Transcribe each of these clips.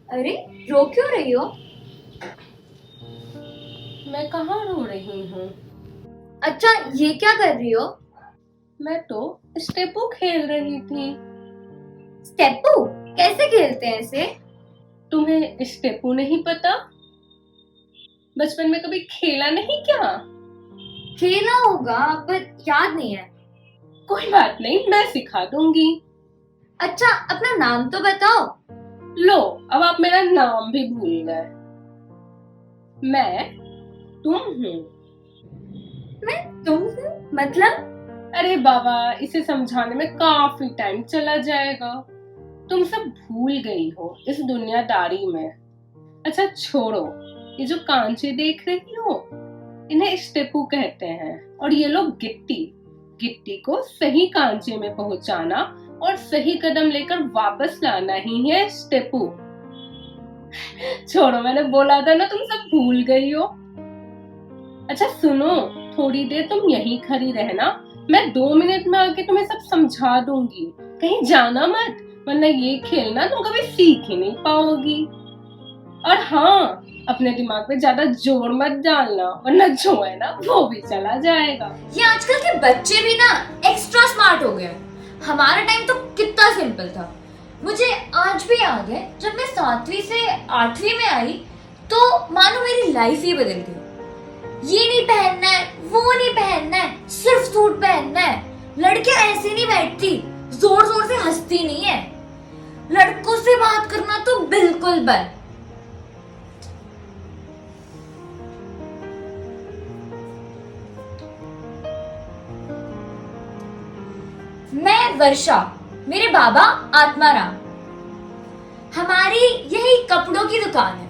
अरे, रो क्यों रही हो? मैं कहाँ रो रही हूँ। अच्छा, ये क्या कर रही हो? मैं तो स्टेपू खेल रही थी। स्टेपू? कैसे खेलते हैं इसे? तुम्हें स्टेपू नहीं पता? बचपन में कभी खेला नहीं क्या? खेला होगा पर याद नहीं है। कोई बात नहीं, मैं सिखा दूंगी। अच्छा, अपना नाम तो बताओ। लो, अब आप मेरा नाम भी भूल गए। मैं तुम हूँ। मैं तुम हूँ मतलब? अरे बाबा, इसे समझाने में काफी टाइम चला जाएगा। तुम सब भूल गई हो इस दुनियादारी में। अच्छा छोड़ो, ये जो कांचे देख रही हो, इन्हें स्टेपू कहते हैं। और ये लोग गिट्टी। गिट्टी को सही कांचे में पहुंचाना और सही कदम लेकर वापस लाना ही है स्टेपू। छोड़ो, मैंने बोला था ना तुम सब भूल गई हो। अच्छा सुनो, थोड़ी देर तुम यहीं खड़ी रहना। मैं 2 मिनट में आके तुम्हें सब समझा दूंगी। कहीं जाना मत, वरना ये खेलना तुम कभी सीख ही नहीं पाओगी। और हाँ, अपने दिमाग पे ज्यादा जोर मत डालना, वरना जो है ना वो भी चला जाएगा। ये आजकल के बच्चे भी ना एक्स्ट्रा स्मार्ट हो गए। हमारा टाइम तो कितना सिंपल था। मुझे आज भी याद है जब मैं 7वीं से 8वीं में आई तो मानो मेरी लाइफ ही बदल गई। ये नहीं पहनना है, वो नहीं पहनना है, सिर्फ सूट पहनना है। लड़कियां ऐसे नहीं बैठती, जोर जोर से हंसती नहीं है। लड़कों से बात करना तो बिल्कुल बंद। मैं वर्षा, मेरे बाबा आत्माराम। हमारी यही कपड़ों की दुकान है,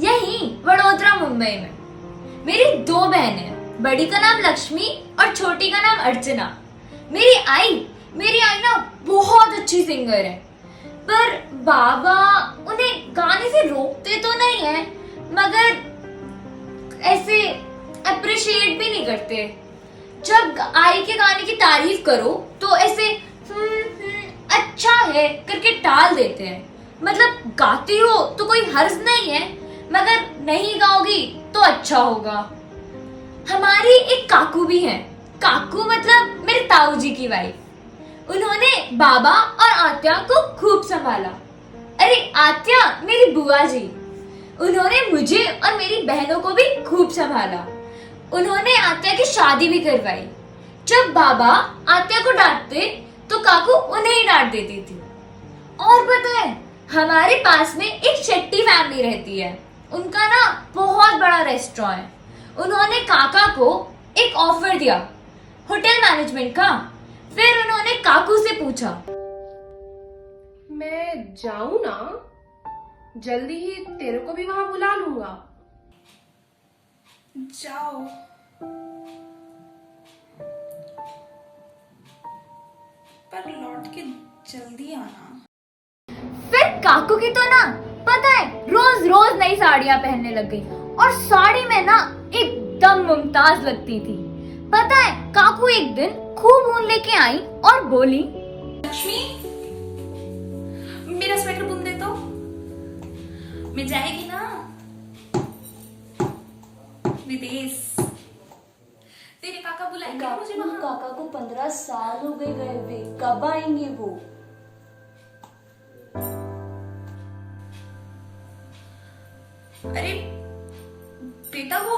यही वडोदरा मुंबई में। मेरी 2 बहनें, बड़ी का नाम लक्ष्मी और छोटी का नाम अर्चना। मेरी आई ना बहुत अच्छी सिंगर है, पर बाबा उन्हें गाने से रोकते तो नहीं है, मगर ऐसे अप्रिशिएट भी नहीं करते। जब आई के गाने की तारीफ करो तो ऐसे अच्छा है करके टाल देते हैं। मतलब गाती हो तो कोई हर्ज नहीं है, मगर नहीं गाओगी तो अच्छा होगा। हमारी एक काकू भी है। काकू मतलब मेरे ताऊ जी की वाइफ। उन्होंने बाबा और आत्या को खूब संभाला। अरे आत्या मेरी बुआ जी। उन्होंने मुझे और मेरी बहनों को भी खूब संभाला। उन्होंने आत्या की शादी भी करवाई। जब बाबा आत्या को डांटते तो काकू उन्हें ही डांट देती थी। और पता है, हमारे पास में एक शेट्टी फैमिली रहती है। उनका ना बहुत बड़ा रेस्टोरेंट है। उन्होंने काका को एक ऑफर दिया होटल मैनेजमेंट का। फिर उन्होंने काकू से पूछा, मैं जाऊं ना? जल्दी ही तेरे को भी वहां बुला लूंगा। जाओ, पर लौट के जल्दी आना। फिर काकू की तो ना पता है रोज रोज नई साड़ियां पहनने लग गई और साड़ी में ना एकदम मुमताज लगती थी। पता है, काकू एक दिन खूब ऊन लेके आई और बोली, लक्ष्मी, मेरा स्वेटर बुन दे तो। मैं जाएगी ना विदेश। तेरे काका बुलाएंगे ना मुझे वहां। काका को 15 साल हो गए गए हुए, कब आएंगे वो? अरे बेटा, वो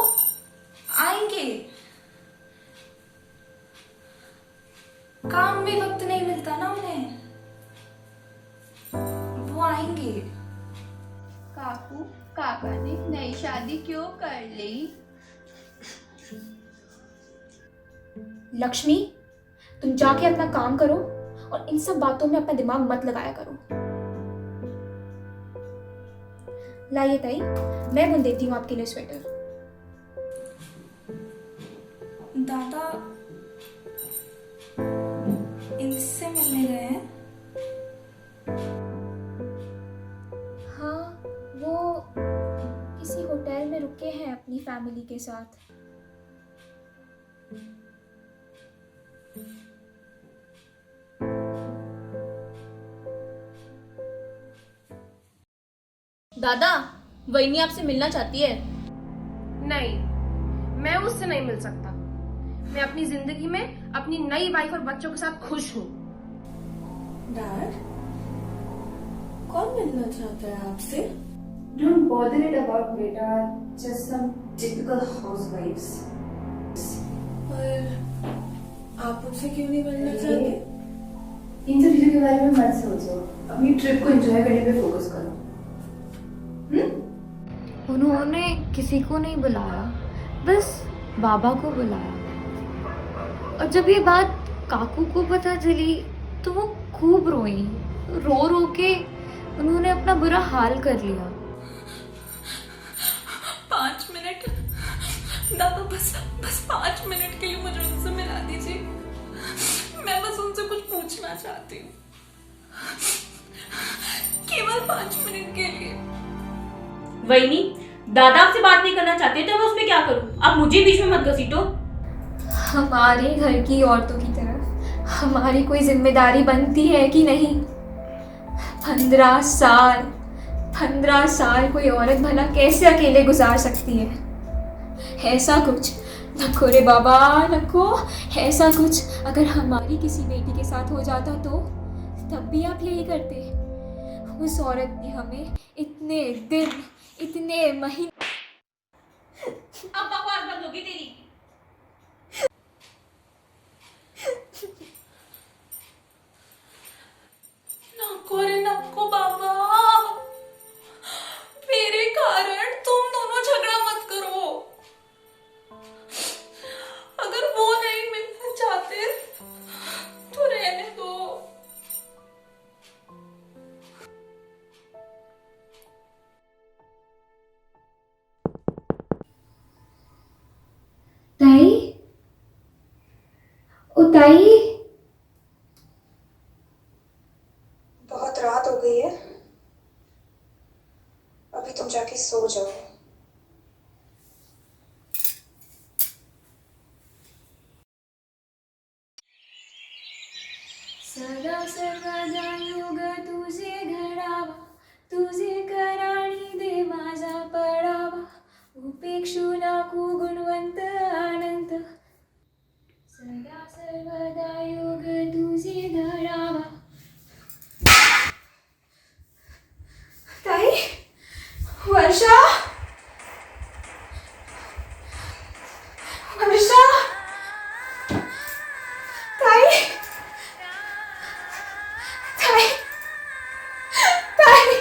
आएंगे। काम में वक्त नहीं मिलता ना उन्हें। वो आएंगे। काकू, काका ने नई शादी क्यों कर ली? लक्ष्मी, तुम जाके अपना काम करो और इन सब बातों में अपना दिमाग मत लगाया करो। लाइए ताई, मैं बुन देती हूँ आपके लिए स्वेटर। दादा इनसे मिलने गए हैं। हाँ, वो किसी होटल में रुके हैं अपनी फैमिली के साथ। दादा, वहीनी आपसे मिलना चाहती है। नहीं, मैं उससे नहीं मिल सकता। मैं अपनी जिंदगी में अपनी नई वाइफ और बच्चों के साथ खुश हूँ। डैड, कौन मिलना चाहता है आपसे? Don't bother it about beta, just some typical housewives. पर आप उनसे क्यों नहीं मिलना चाहते? इन सब चीजों के बारे में मत सोचो, अपनी ट्रिप को एंजॉय करने पे फोकस करो। उन्होंने किसी को नहीं बुलाया, बस बाबा को बुलाया। और जब ये बात काकू को पता चली तो वो खूब रोई। रो रो के उन्होंने अपना बुरा हाल कर लिया। 5 मिनट दादा, बस 5 मिनट के लिए मुझे उनसे मिला दीजिए। मैं बस उनसे कुछ पूछना चाहती हूँ, केवल 5 मिनट के लिए। वहीनी, दादा आपसे बात नहीं करना चाहते तो मैं उसमें क्या करूं? आप मुझे बीच में मत घसीटो। हमारे घर की औरतों की तरफ हमारी कोई जिम्मेदारी बनती है कि नहीं? 15 साल कोई औरत भला कैसे अकेले गुजार सकती है? ऐसा कुछ नको रे बाबा, नको। ऐसा कुछ अगर हमारी किसी बेटी के साथ हो जाता तो तब भी आप यही करते? उस औरत ने हमें इतने दिन, इतने महीने। अब बकवास बंद होगी तेरी। नको रे नको बाबा, मेरे कारण तुम दोनों झगड़ा मत करो। अगर वो नहीं मिलना चाहते तो रहने दो। ताई, ओ ताई, बहुत रात हो गई है, अभी तुम जाके सो जाओ। सदा सर्वदा योग तुझे घडावा, तुझे कराणी दे माझा पडावा, उपेक्षू नाकू गुणवंत अनंत। सदा सर्वदा योग तुझे घडावा। ताई, वर्षा, वर्षा, ताई, ताई, ताई,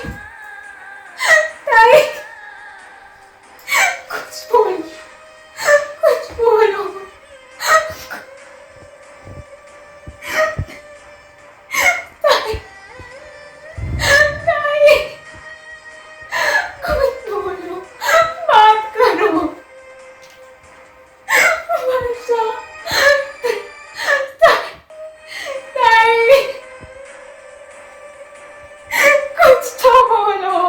ताई, कुछ बोलो, कुछ बोलो। ताई, ताई, कुछ बोलो, बात करो। वर्षा, ताई, कुछ तो बोलो।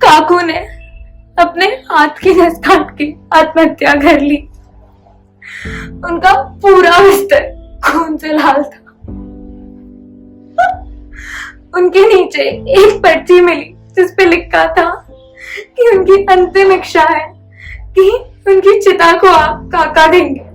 काकू ने अपने हाथ की नस काट के आत्महत्या कर ली। उनका पूरा बिस्तर खून से लाल था। उनके नीचे एक पर्ची मिली जिस पे लिखा था कि उनकी अंतिम इच्छा है कि उनकी चिता को आप काका देंगे।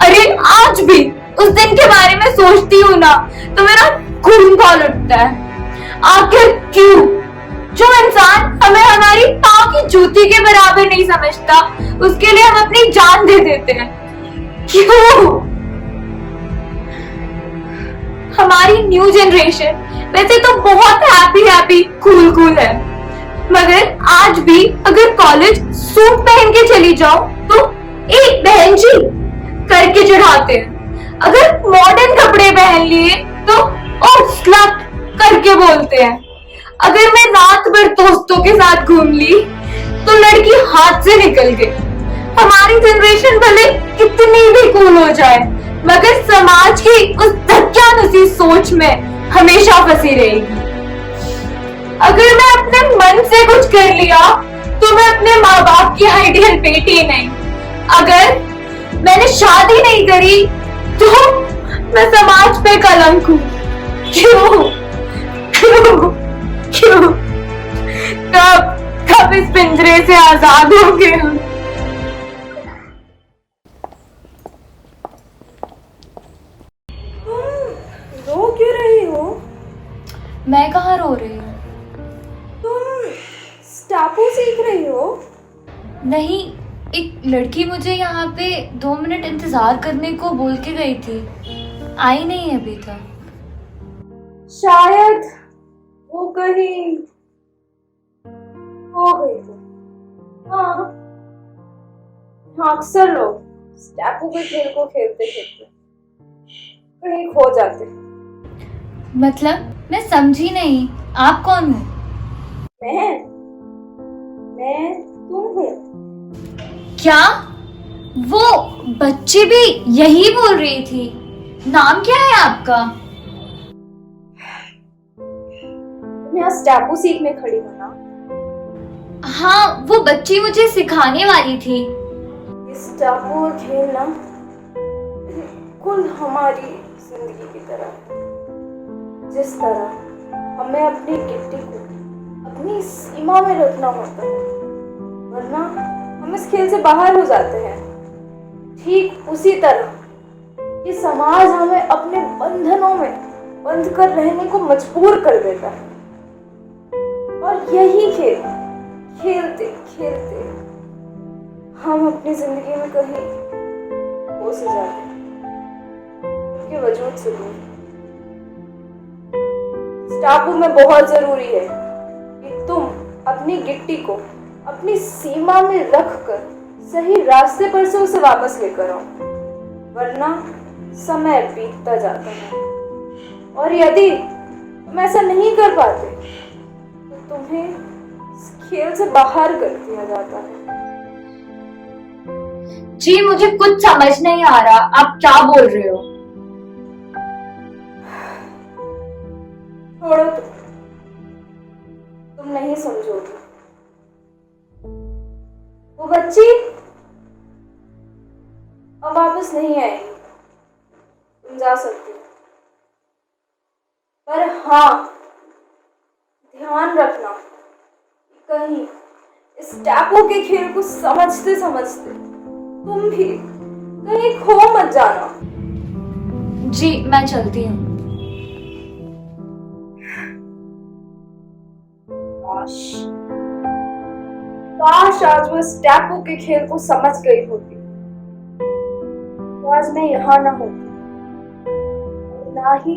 अरे आज भी उस दिन के बारे में सोचती हूँ ना तो मेरा खून खौल उठता है। आखिर क्यों? जो इंसान हमें हमारी पाँव की जूती के बराबर नहीं समझता, उसके लिए हम अपनी जान दे देते हैं। क्यों? हमारी न्यू जनरेशन वैसे तो बहुत हैप्पी कूल है, मगर आज भी अगर कॉलेज सूट पहन के चली जाओ तो एक बहन जी करके चढ़ाते हैं। अगर मॉडर्न कपड़े पहन लिए तो और स्लट करके बोलते हैं। अगर मैं रात भर दोस्तों के साथ घूम ली तो लड़की हाथ से निकल गई। हमारी जनरेशन भले कितनी भी कूल हो जाए, मगर समाज की उस धक्यानुसी सोच में हमेशा फंसी रहेगी। अगर मैं अपने मन से कुछ कर लिया तो मैं अपने माँ बाप की आइडियल बेटी नहीं। अगर मैंने शादी नहीं करी तो मैं समाज पे कलंक हूँ। क्यों क्यों क्यों? कब इस पिंजरे से आजाद होंगे हम? रो क्यों रही हो? मैं कहाँ रो रही हूँ? तुम स्टापू सीख रही हो? नहीं, एक लड़की मुझे यहाँ पे 2 मिनट इंतजार करने को बोल के गई थी, आई नहीं है अभी तक। शायद वो कहीं हो गई हो। हाँ हाँ, अक्सर लोग स्टापू के खेल को खेलते खेलते कहीं खो जाते। मतलब मैं समझी नहीं, आप कौन हो? मैं तुम हूँ। क्या वो बच्ची भी यही बोल रही थी? नाम क्या है आपका? तुम यहाँ स्टापू सीखने खड़ी हो ना? हाँ, वो बच्ची मुझे सिखाने वाली थी। स्टापू और खेलना बिल्कुल हमारी जिंदगी की तरह है। जिस तरह हमें अपनी गिट्टी को अपनी सीमा में रखना होता है, वरना हम इस खेल से बाहर हो जाते हैं, ठीक उसी तरह ये समाज हमें अपने बंधनों में बंद कर रहने को मजबूर कर देता है। और यही खेल खेलते खेलते हम अपनी जिंदगी में कहीं खो से जाते हैं, उनके वजूद से दूर। स्टापू में बहुत जरूरी है कि तुम अपनी गिट्टी को अपनी सीमा में रखकर सही रास्ते पर से उसे वापस लेकर आओ, वरना समय बीतता जाता है। और यदि तुम ऐसा नहीं कर पाते तो तुम्हें इस खेल से बाहर कर दिया जाता है। जी, मुझे कुछ समझ नहीं आ रहा, आप क्या बोल रहे हो? छोड़ो तुम नहीं समझोगे। वो बच्ची अब वापस नहीं आएगी, तुम जा सकती हो। पर हाँ, ध्यान रखना कि कहीं इस टापू के खेल को समझते समझते तुम भी कहीं खो मत जाना। जी, मैं चलती हूँ। काश आज वो स्टापू के खेल को समझ गई होती तो आज मैं यहाँ ना होती, ना ही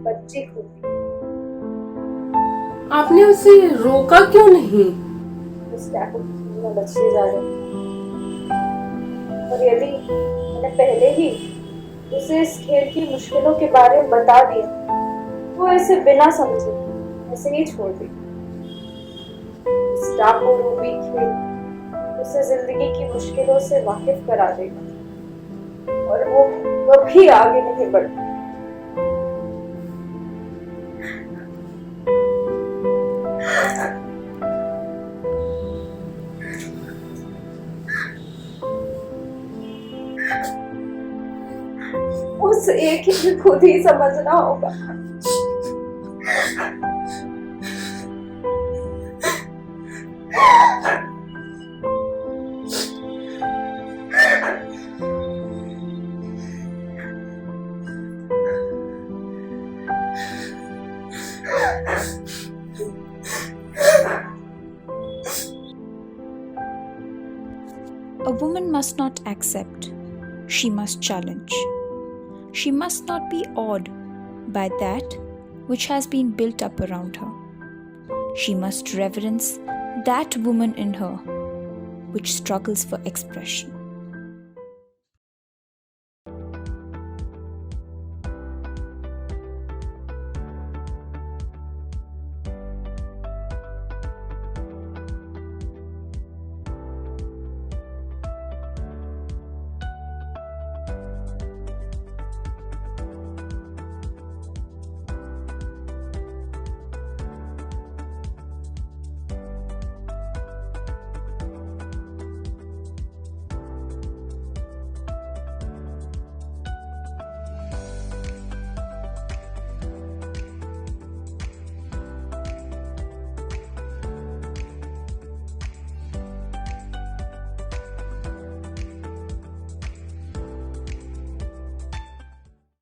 बच्ची होती। आपने उसे रोका क्यों नहीं? वो स्टापू के खेल में बच्चे जा रहे, और यदि मैंने पहले ही उसे इस खेल की मुश्किलों के बारे में बता दिया तो इसे बिना समझे ऐसे ही छोड़ दी। स्टापू रूबी खेल उसे जिंदगी की मुश्किलों से वाकिफ करा देगा और वो कभी आगे नहीं बढ़ता। उस एक ही खुद ही समझना होगा। A woman must not accept, she must challenge. She must not be awed by that which has been built up around her. She must reverence that woman in her which struggles for expression.